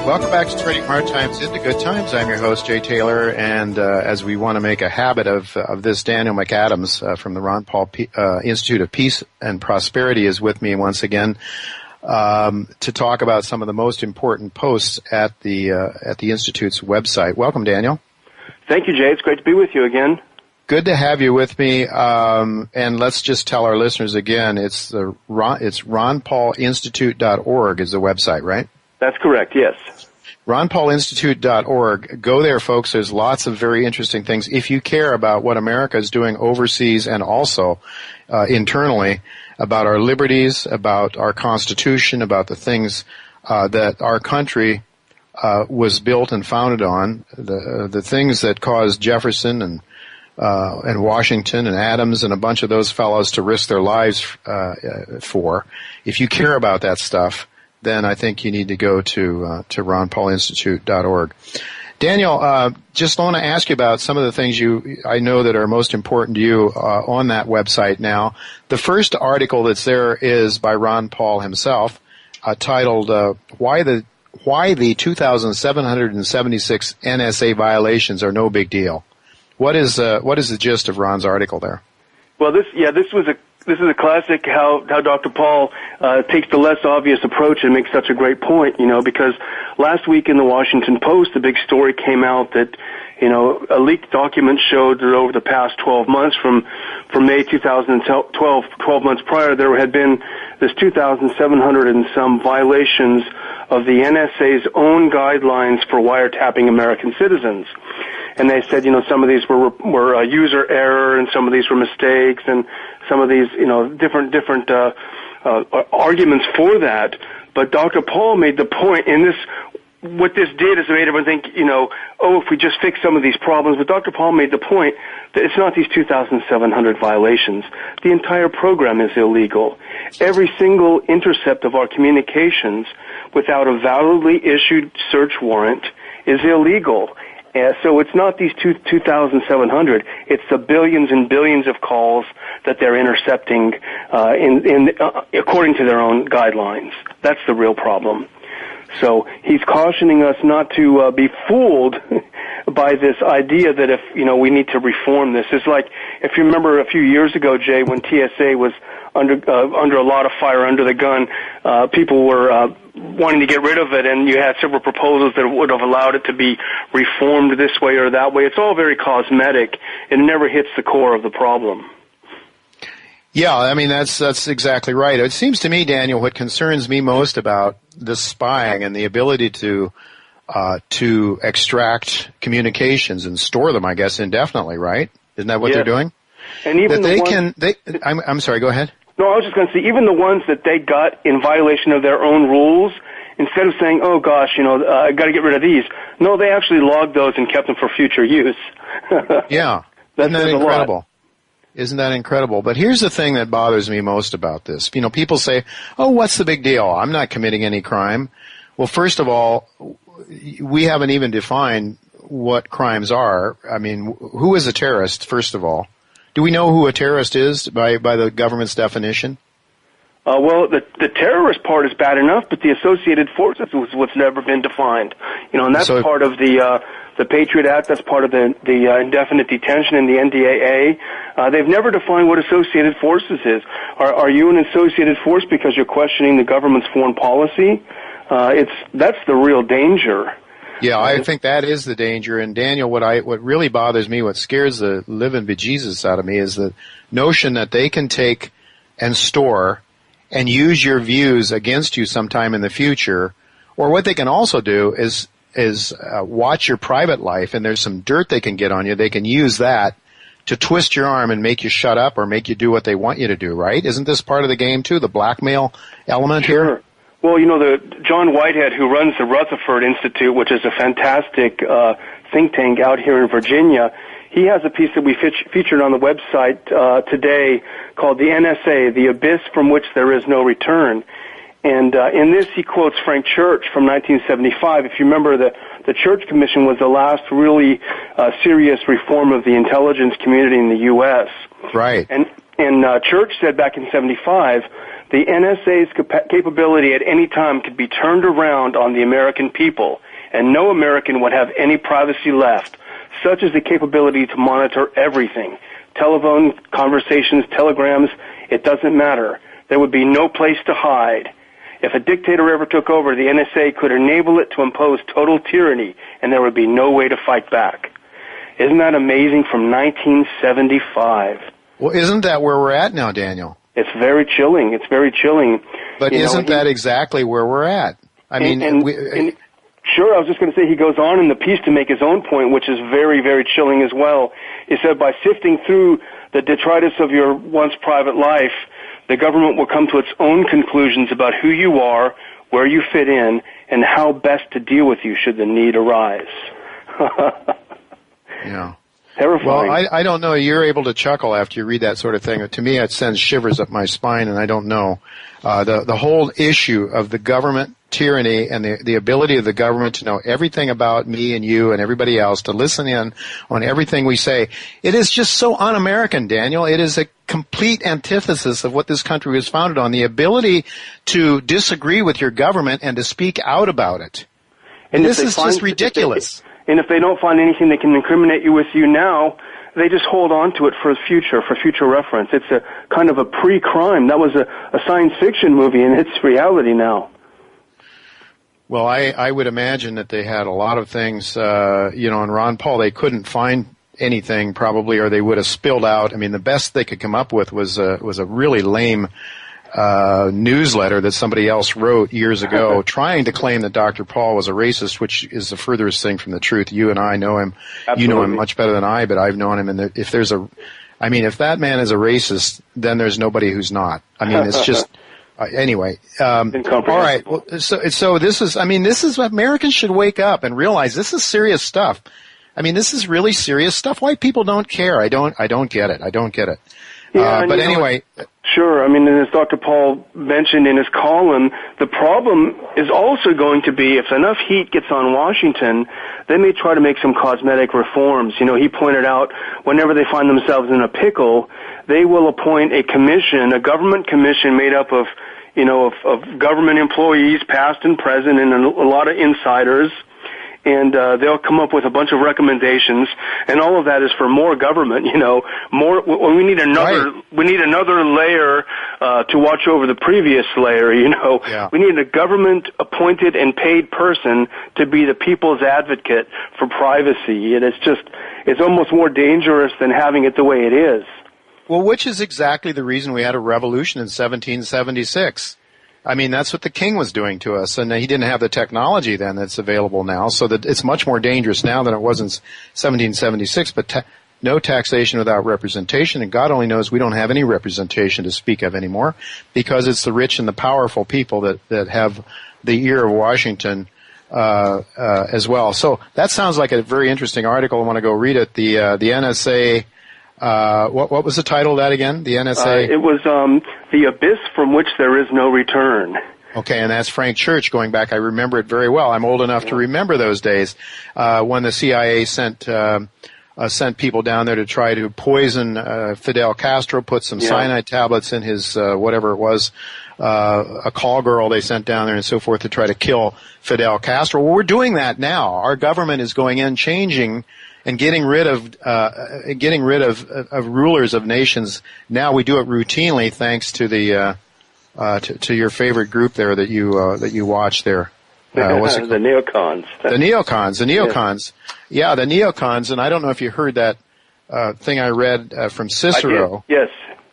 Welcome back to Trading Hard Times into Good Times. I'm your host, Jay Taylor, and as we want to make a habit of this, Daniel McAdams from the Ron Paul Institute of Peace and Prosperity is with me once again to talk about some of the most important posts at the Institute's website. Welcome, Daniel. Thank you, Jay. It's great to be with you again. Good to have you with me, and let's just tell our listeners again, it's ronpaulinstitute.org is the website, right? That's correct, yes. ronpaulinstitute.org. Go there, folks. There's lots of very interesting things. If you care about what America is doing overseas and also internally, about our liberties, about our Constitution, about the things that our country was built and founded on, the things that caused Jefferson and Washington and Adams and a bunch of those fellows to risk their lives for. If you care about that stuff, then I think you need to go to ronpaulinstitute.org. Daniel, just want to ask you about some of the things I know that are most important to you on that website now. The first article that's there is by Ron Paul himself, titled "Why the 2,776 NSA violations are no big deal." What is the gist of Ron's article there? Well, this is a classic how Dr. Paul takes the less obvious approach and makes such a great point, because last week in the Washington Post, the big story came out that, a leaked document showed that over the past 12 months, from May 2012, 12 months prior, there had been this 2,700 and some violations of the NSA's own guidelines for wiretapping American citizens. And they said, some of these were user error, and some of these were mistakes, and some of these, different arguments for that. But Dr. Paul made the point in this. What this did is it made everyone think, if we just fix some of these problems. But Dr. Paul made the point that it's not these 2,700 violations. The entire program is illegal. Every single intercept of our communications without a validly issued search warrant is illegal. So it's not these 2,700. It's the billions and billions of calls that they're intercepting according to their own guidelines. That's the real problem. So he's cautioning us not to be fooled by this idea that if we need to reform this. It's like if you remember a few years ago, Jay, when TSA was under a lot of fire, under the gun, people were wanting to get rid of it, and you had several proposals that would have allowed it to be reformed this way or that way. It's all very cosmetic. It never hits the core of the problem. Yeah, I mean, that's exactly right. It seems to me, Daniel, what concerns me most about the spying and the ability to extract communications and store them, I guess, indefinitely, right? Isn't that what they're doing? And even I'm sorry, go ahead. No, I was just going to say, even the ones that they got in violation of their own rules, instead of saying, oh gosh, I got to get rid of these, no, they actually logged those and kept them for future use. Yeah. Isn't that incredible? Isn't that incredible? But here's the thing that bothers me most about this. People say, oh, what's the big deal? I'm not committing any crime. Well, first of all, we haven't even defined what crimes are. I mean, who is a terrorist, first of all? Do we know who a terrorist is by the government's definition? Well, the terrorist part is bad enough, but the associated forces was what's never been defined. And that's part of the Patriot Act. That's part of the indefinite detention in the NDAA. They've never defined what associated forces is. Are you an associated force because you're questioning the government's foreign policy? That's the real danger. Yeah, I think that is the danger. And Daniel, what really bothers me, what scares the living bejesus out of me, is the notion that they can take and store and use your views against you sometime in the future. Or what they can also do is watch your private life, and there's some dirt they can get on you. They can use that to twist your arm and make you shut up or make you do what they want you to do, right? Isn't this part of the game too, the blackmail element here? Well, the John Whitehead, who runs the Rutherford Institute, which is a fantastic think tank out here in Virginia, he has a piece that we featured on the website today called "The NSA: The Abyss from Which There Is No Return." And in this, he quotes Frank Church from 1975. If you remember, the Church Commission was the last really serious reform of the intelligence community in the U.S. Right. And Church said back in 75 The NSA's capability at any time could be turned around on the American people, and no American would have any privacy left. Such is the capability to monitor everything. Telephone conversations, telegrams, it doesn't matter. There would be no place to hide. If a dictator ever took over, the NSA could enable it to impose total tyranny, and there would be no way to fight back. Isn't that amazing from 1975? Well, isn't that where we're at now, Daniel? It's very chilling. It's very chilling. But isn't that exactly where we're at? I mean, sure, I was just going to say he goes on in the piece to make his own point, which is very, very chilling as well. He said, by sifting through the detritus of your once private life, the government will come to its own conclusions about who you are, where you fit in, and how best to deal with you should the need arise. Yeah. Terrifying. Well, I don't know. You're able to chuckle after you read that sort of thing. To me, it sends shivers up my spine, and I don't know. The whole issue of the government tyranny and the ability of the government to know everything about me and you and everybody else, to listen in on everything we say, it is just so un-American, Daniel. It is a complete antithesis of what this country was founded on, the ability to disagree with your government and to speak out about it. And this is just ridiculous. And if they don't find anything that can incriminate you with you now, they just hold on to it for future reference. It's a kind of a pre-crime. That was a science fiction movie, and it's reality now. Well, I would imagine that they had a lot of things, in Ron Paul, they couldn't find anything probably, or they would have spilled out. I mean, the best they could come up with was a really lame newsletter that somebody else wrote years ago trying to claim that Dr. Paul was a racist, which is the furthest thing from the truth. You and I know him. Absolutely. You know him much better than I, but I've known him. And if that man is a racist, then there's nobody who's not. I mean, it's just, anyway. All right. Well, so this is Americans should wake up and realize this is serious stuff. I mean, this is really serious stuff. White people don't care. I don't get it. I don't get it. Yeah, but anyway. Sure. I mean, as Dr. Paul mentioned in his column, the problem is also going to be if enough heat gets on Washington, they may try to make some cosmetic reforms. You know, he pointed out whenever they find themselves in a pickle, they will appoint a commission, a government commission made up of government employees, past and present, and a lot of insiders. And they'll come up with a bunch of recommendations, and all of that is for more government. More. We need another. Right. We need another layer to watch over the previous layer. Yeah. We need a government-appointed and paid person to be the people's advocate for privacy. And it's almost more dangerous than having it the way it is. Well, which is exactly the reason we had a revolution in 1776. I mean, that's what the king was doing to us, and he didn't have the technology then that's available now, so that it's much more dangerous now than it was in 1776, but no taxation without representation, and God only knows we don't have any representation to speak of anymore, because it's the rich and the powerful people that have the ear of Washington as well. So that sounds like a very interesting article. I want to go read it. The NSA... what was the title of that again? The NSA? It was The Abyss from Which There Is No Return. Okay, and that's Frank Church going back. I remember it very well. I'm old enough to remember those days when the CIA sent people down there to try to poison Fidel Castro, put some cyanide tablets in his whatever it was, a call girl they sent down there and so forth to try to kill Fidel Castro. Well, we're doing that now. Our government is going in, changing and getting rid of rulers of nations. Now we do it routinely, thanks to the to your favorite group there that you watch there. What's it the neocons. The neocons. Yeah, the neocons. And I don't know if you heard that thing I read from Cicero. Yes.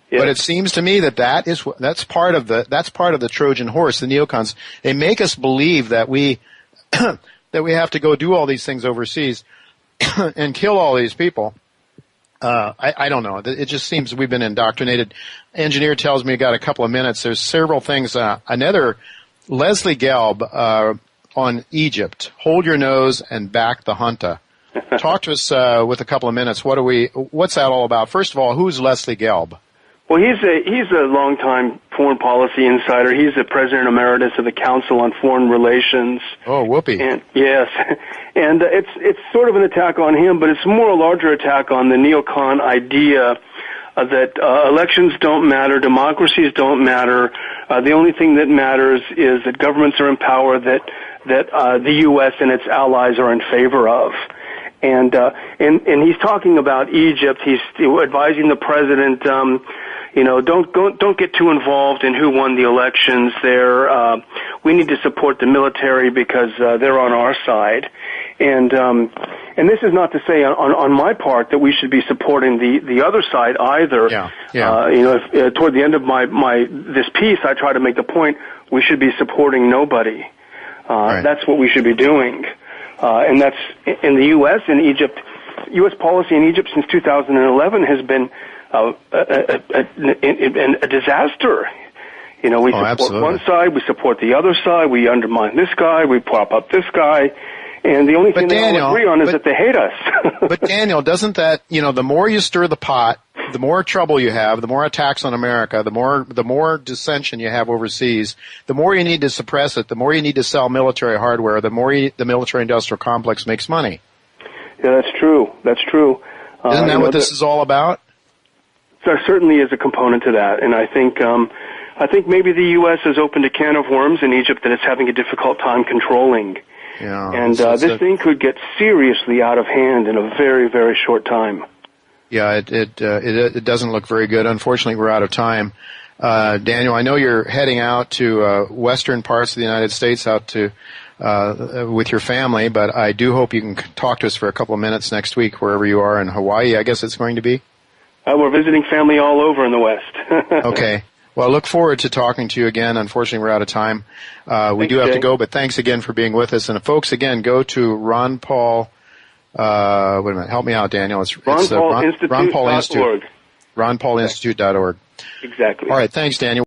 But it seems to me that's part of the Trojan horse. The neocons, they make us believe that we that we have to go do all these things overseas and kill all these people. I don't know. It just seems we've been indoctrinated. Engineer tells me I got a couple of minutes. There's several things. Another, Leslie Gelb on Egypt. Hold your nose and back the junta. Talk to us with a couple of minutes. What's that all about? First of all, who's Leslie Gelb? Well, he's a longtime foreign policy insider. He's the president emeritus of the Council on Foreign Relations. Oh, whoopee! And it's sort of an attack on him, but it's more a larger attack on the neocon idea that elections don't matter, democracies don't matter. The only thing that matters is that governments are in power that the U.S. and its allies are in favor of. And he's talking about Egypt. He's advising the president, don't get too involved in who won the elections there. We need to support the military because they're on our side. And this is not to say on my part that we should be supporting the other side either. Toward the end of this piece, I try to make the point we should be supporting nobody. Right. That's what we should be doing. And that's in the U.S. and Egypt. U.S. policy in Egypt since 2011 has been a disaster. We support absolutely. one side, we support the other side, we undermine this guy, we prop up this guy, and the only thing they all agree on is that they hate us. But Daniel, doesn't that, the more you stir the pot, the more trouble you have, the more attacks on America, the more dissension you have overseas, the more you need to suppress it, the more you need to sell military hardware, the more the military-industrial complex makes money. Yeah, that's true. That's true. Isn't that what this is all about? There certainly is a component to that, and I think maybe the U.S. has opened a can of worms in Egypt that it's having a difficult time controlling. Yeah, and this thing could get seriously out of hand in a very, very short time. Yeah, it doesn't look very good. Unfortunately, we're out of time. Daniel, I know you're heading out to western parts of the United States, out to with your family, but I do hope you can talk to us for a couple of minutes next week, wherever you are in Hawaii, I guess it's going to be. We're visiting family all over in the West. Okay. Well, I look forward to talking to you again. Unfortunately, we're out of time. We do have to go, but thanks again for being with us. And folks, again, go to Ron Paul. Wait a minute, help me out, Daniel. It's RonPaulInstitute.org. RonPaulInstitute.org. Exactly. All right, thanks, Daniel.